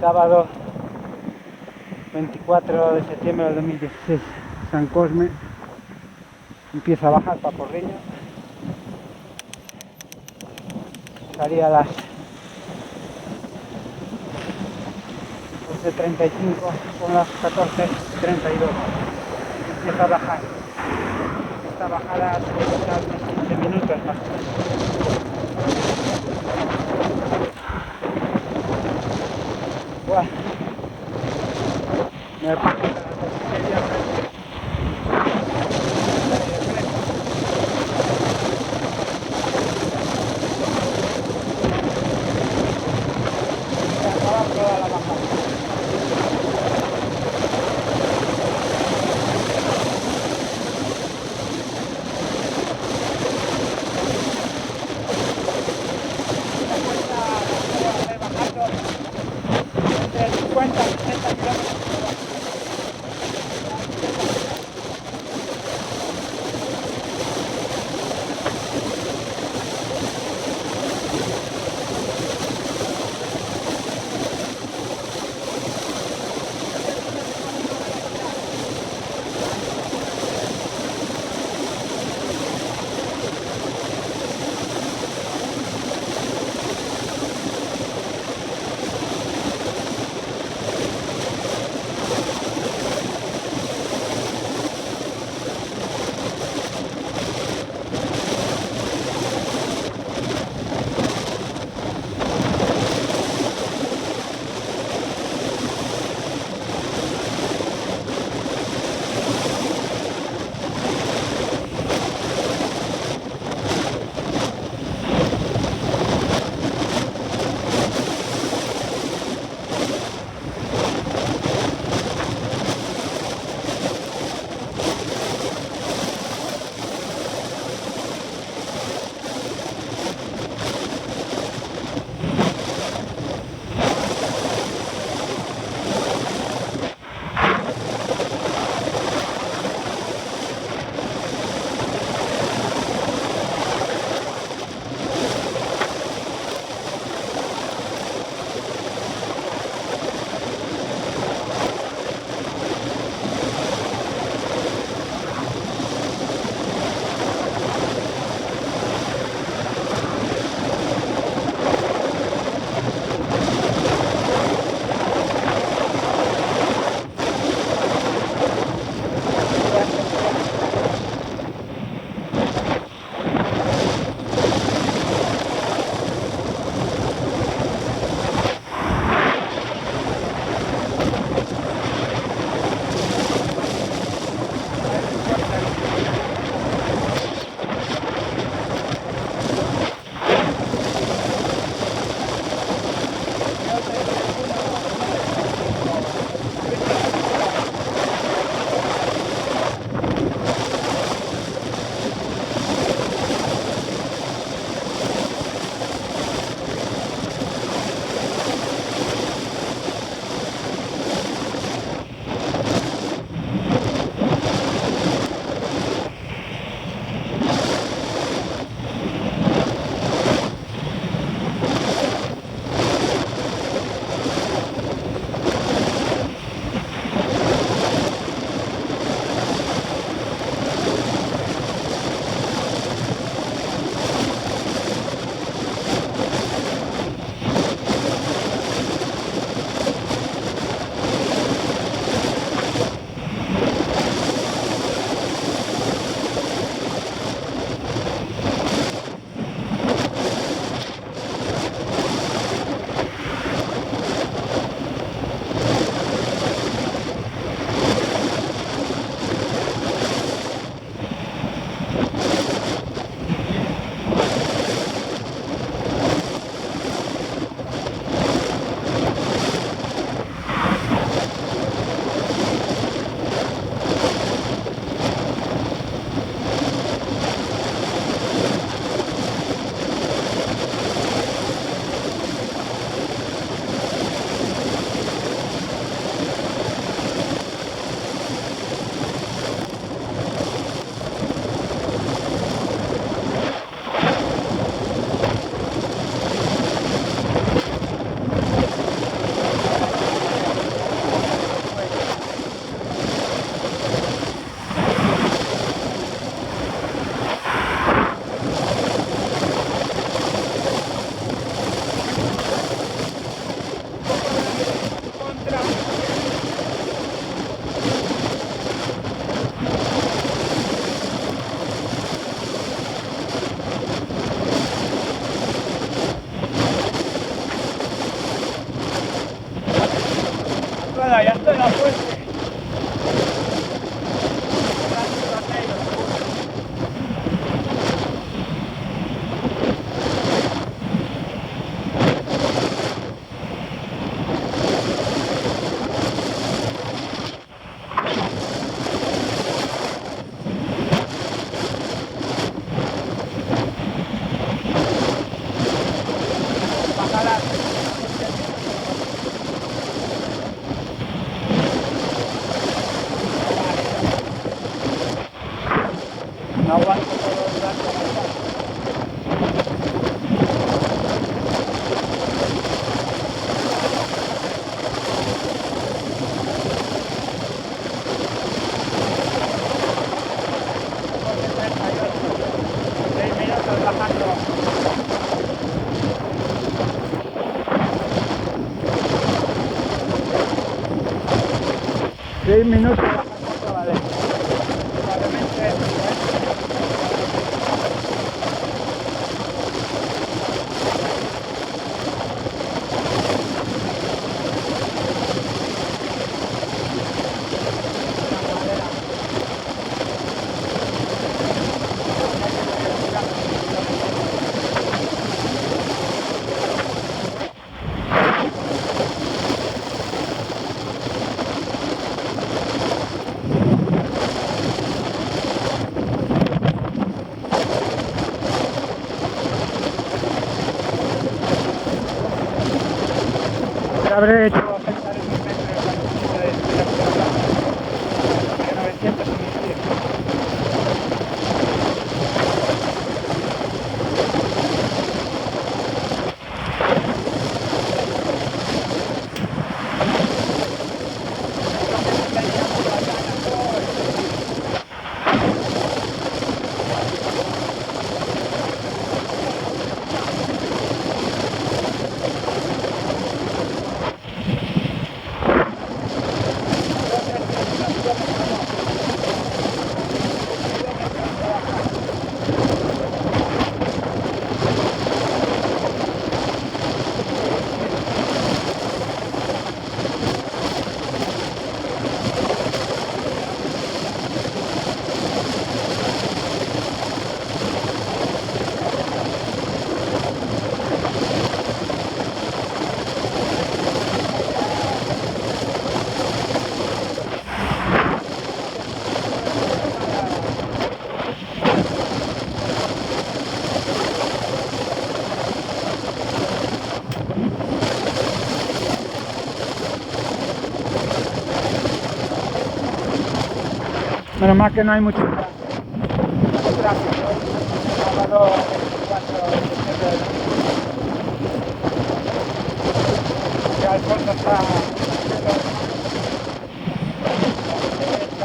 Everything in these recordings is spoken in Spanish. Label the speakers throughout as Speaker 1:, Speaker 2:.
Speaker 1: sábado 24 de septiembre del 2016, San Cosme. Empieza a bajar para Porriño. Salí a las 11:35, son las 14:32. Empieza a bajar. Esta bajada suele estar unos 15 minutos más o menos. Bueno, me paso de la tapicería. Acabar toda la bajada. Bajando entre 50 y 60 kilómetros por hora. Bueno, ya estoy en la fuente. No aguanto todo el rato. Bajando. 6 minutos bajando, vale. Probablemente. Habré hecho pensar en 1000 metros de 900 y 1100. Menos mal que no hay mucho tráfico. Sábado 24 de septiembre. Ya el fondo está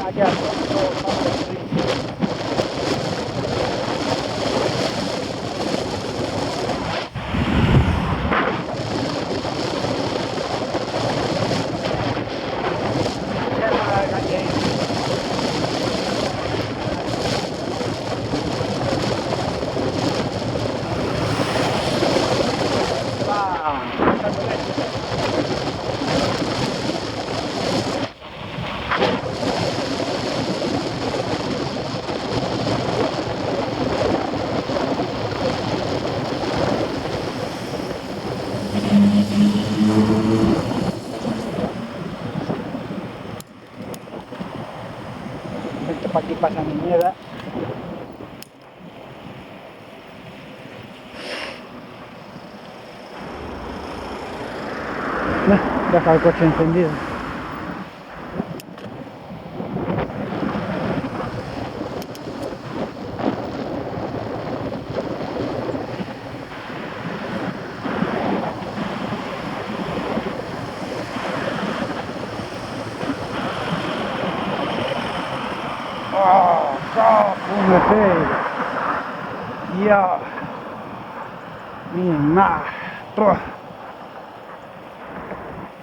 Speaker 1: allá al fondo. Esto para aquí pasa mi mierda. Deja el coche encendido. Oh, ya, mi mato.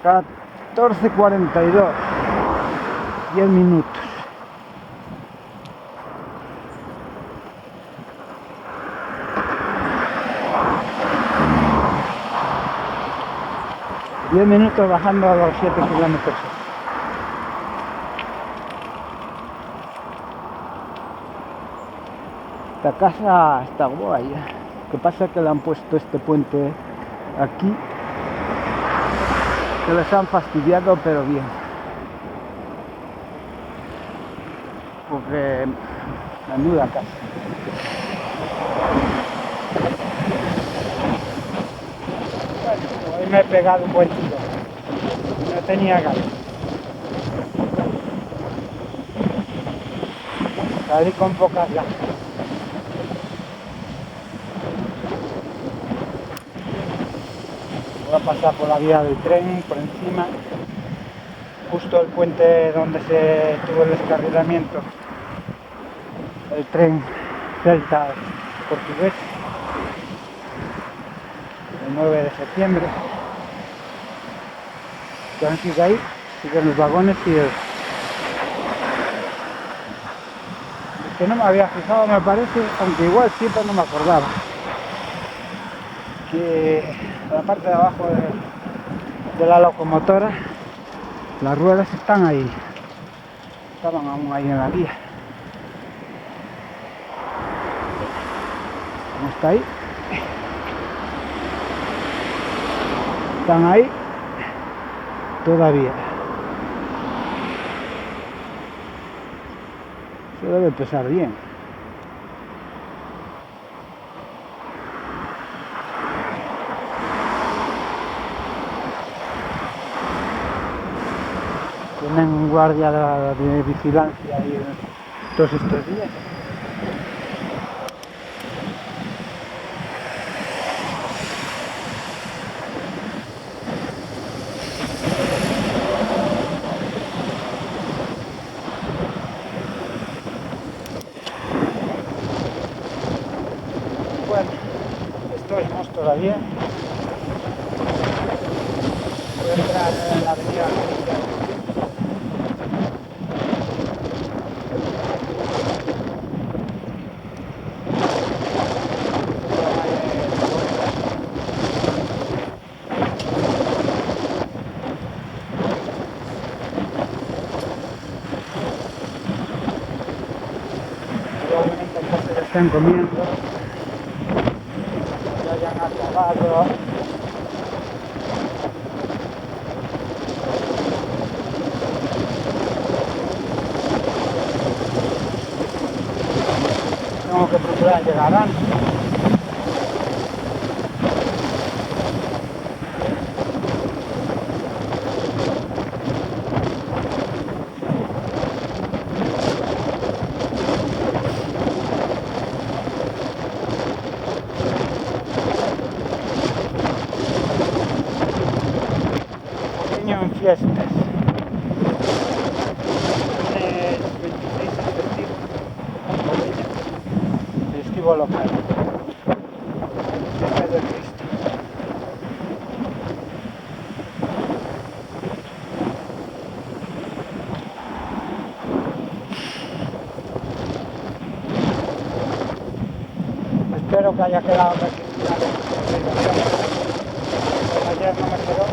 Speaker 1: 14:42, 10 minutos. Bajando a los 7 kilómetros. Esta casa está guay. Lo que pasa es que le han puesto este puente aquí, que les han fastidiado, pero bien. Porque menuda casa. Bueno, hoy me he pegado un buen tiro. No tenía ganas. Salí con pocas ganas. Voy a pasar por la vía del tren, por encima, justo el puente donde se tuvo el descarrilamiento, el tren Celta portugués, el 9 de septiembre. Ya sigue ahí, siguen los vagones y el que no me había fijado, me parece, aunque igual siempre no me acordaba, que la parte de abajo de la locomotora, las ruedas están ahí, estaban aún ahí en la vía. ¿Cómo está ahí? Están ahí todavía. Eso debe pesar bien. Tienen guardia de vigilancia ahí todos estos días. Bueno, estamos todavía. Voy a entrar en la avenida. Probablemente entonces están comiendo, ya hayan acabado. Tengo que procurar llegar antes. Pequeño en fiestas. El 26 es festivo local. Fiesta de Cristo. Espero que haya quedado registrado. Ayer no me quedó.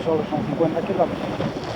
Speaker 1: solo son 50 kilómetros.